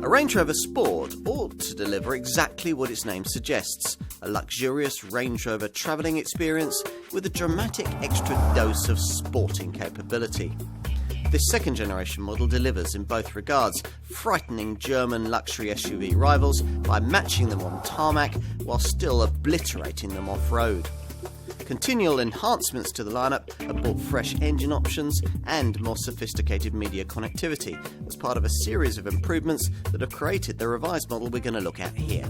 A Range Rover Sport ought to deliver exactly what its name suggests, a luxurious Range Rover travelling experience with a dramatic extra dose of sporting capability. This second generation model delivers in both regards, frightening German luxury SUV rivals by matching them on tarmac while still obliterating them off-road. Continual enhancements to the lineup have brought fresh engine options and more sophisticated media connectivity as part of a series of improvements that have created the revised model we're going to look at here.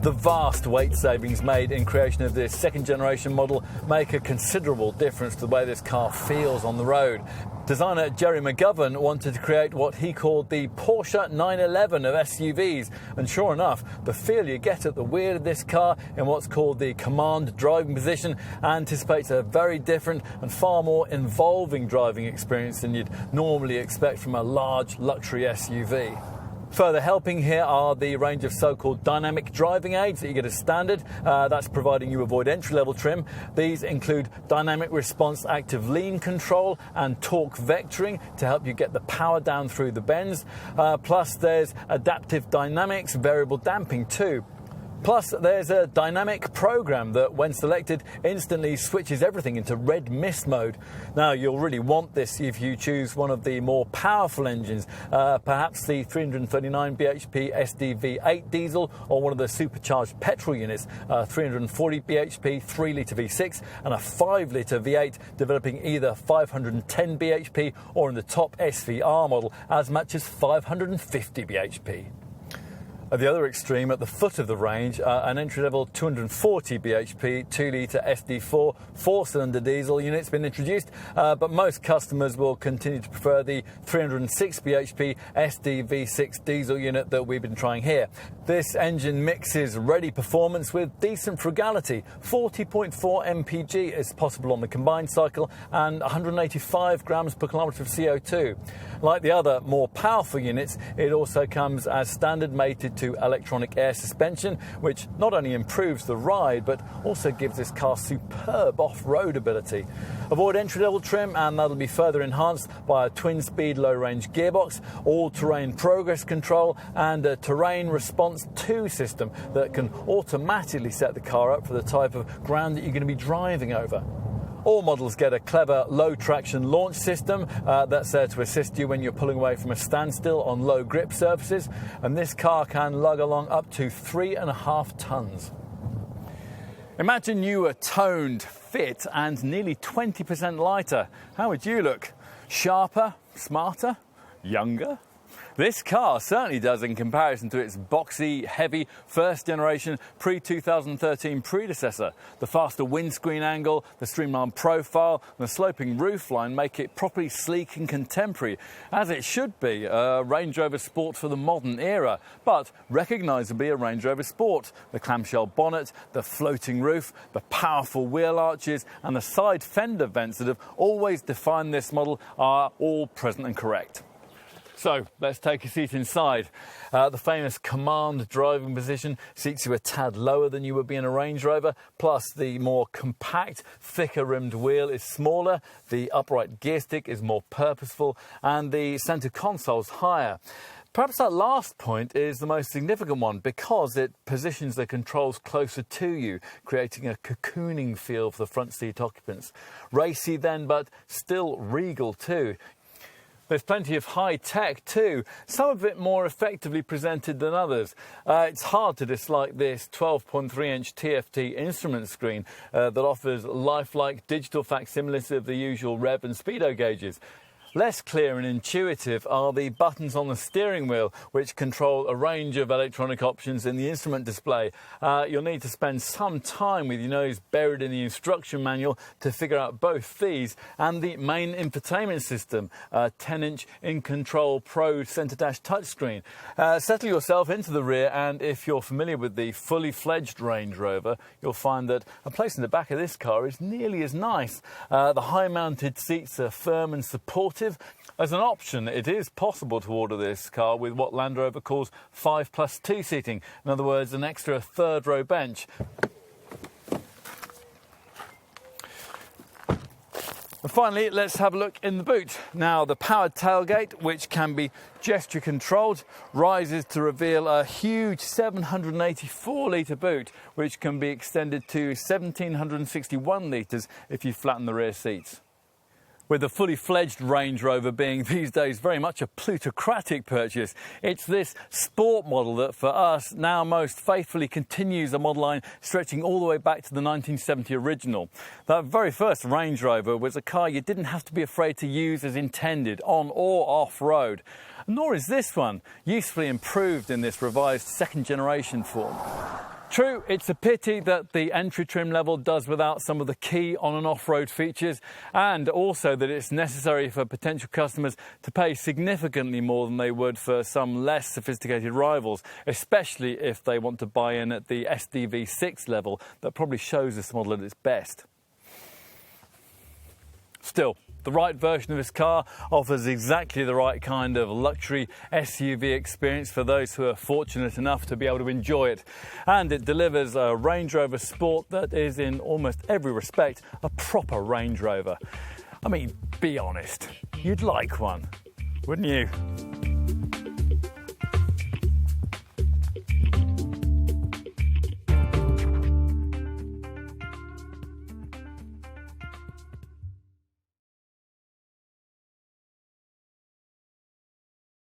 The vast weight savings made in creation of this second generation model make a considerable difference to the way this car feels on the road. Designer Jerry McGovern wanted to create what he called the Porsche 911 of SUVs, and sure enough, the feel you get at the wheel of this car in what's called the command driving position anticipates a very different and far more involving driving experience than you'd normally expect from a large luxury SUV. Further helping here are the range of so-called dynamic driving aids that you get as standard. That's providing you avoid entry-level trim. These include dynamic response active lean control and torque vectoring to help you get the power down through the bends. Plus there's adaptive dynamics variable damping too. Plus, there's a dynamic program that, when selected, instantly switches everything into red mist mode. Now, you'll really want this if you choose one of the more powerful engines, perhaps the 339 bhp SD-V8 diesel or one of the supercharged petrol units, 340 bhp 3-litre V6 and a 5-litre V8, developing either 510 bhp or in the top SVR model as much as 550 bhp. At the other extreme, at the foot of the range, an entry-level 240 bhp 2-litre SD4 4-cylinder diesel unit's been introduced, but most customers will continue to prefer the 306 bhp SD-V6 diesel unit that we've been trying here. This engine mixes ready performance with decent frugality. 40.4 mpg is possible on the combined cycle and 185 grams per kilometre of CO2. Like the other more powerful units, it also comes as standard mated to electronic air suspension, which not only improves the ride but also gives this car superb off-road ability. Avoid entry-level trim, and that'll be further enhanced by a twin-speed low-range gearbox, all-terrain progress control and a terrain response 2 system that can automatically set the car up for the type of ground that you're going to be driving over. All models get a clever low-traction launch system that's there to assist you when you're pulling away from a standstill on low grip surfaces, and this car can lug along up to 3.5 tons. Imagine you were toned, fit and nearly 20% lighter. How would you look? Sharper? Smarter? Younger? This car certainly does in comparison to its boxy, heavy, first-generation pre-2013 predecessor. The faster windscreen angle, the streamlined profile, and the sloping roofline make it properly sleek and contemporary, as it should be, a Range Rover Sport for the modern era, but recognisably a Range Rover Sport. The clamshell bonnet, the floating roof, the powerful wheel arches, and the side fender vents that have always defined this model are all present and correct. So, let's take a seat inside. The famous command driving position seats you a tad lower than you would be in a Range Rover, plus the more compact, thicker rimmed wheel is smaller, the upright gear stick is more purposeful, and the centre console's higher. Perhaps that last point is the most significant one because it positions the controls closer to you, creating a cocooning feel for the front seat occupants. Racy then, but still regal too. There's plenty of high tech too, some of it more effectively presented than others. It's hard to dislike this 12.3-inch TFT instrument screen that offers lifelike digital facsimiles of the usual rev and speedo gauges. Less clear and intuitive are the buttons on the steering wheel, which control a range of electronic options in the instrument display. You'll need to spend some time with your nose buried in the instruction manual to figure out both these and the main infotainment system, a 10-inch In-Control Pro Centre Dash touchscreen. Settle yourself into the rear, and if you're familiar with the fully fledged Range Rover, you'll find that a place in the back of this car is nearly as nice. The high-mounted seats are firm and supportive. As an option, it is possible to order this car with what Land Rover calls 5+2 seating. In other words, an extra third row bench. Finally, let's have a look in the boot. Now, the powered tailgate, which can be gesture controlled, rises to reveal a huge 784-litre boot, which can be extended to 1,761 litres if you flatten the rear seats. With the fully fledged Range Rover being these days very much a plutocratic purchase, it's this sport model that for us now most faithfully continues a model line stretching all the way back to the 1970 original. That very first Range Rover was a car you didn't have to be afraid to use as intended, on or off-road. Nor is this one, usefully improved in this revised second generation form. True, it's a pity that the entry trim level does without some of the key on and off-road features, and also that it's necessary for potential customers to pay significantly more than they would for some less sophisticated rivals, especially if they want to buy in at the SDV6 level that probably shows this model at its best. Still, the right version of this car offers exactly the right kind of luxury SUV experience for those who are fortunate enough to be able to enjoy it. And it delivers a Range Rover Sport that is in almost every respect a proper Range Rover. I mean, be honest, you'd like one, wouldn't you?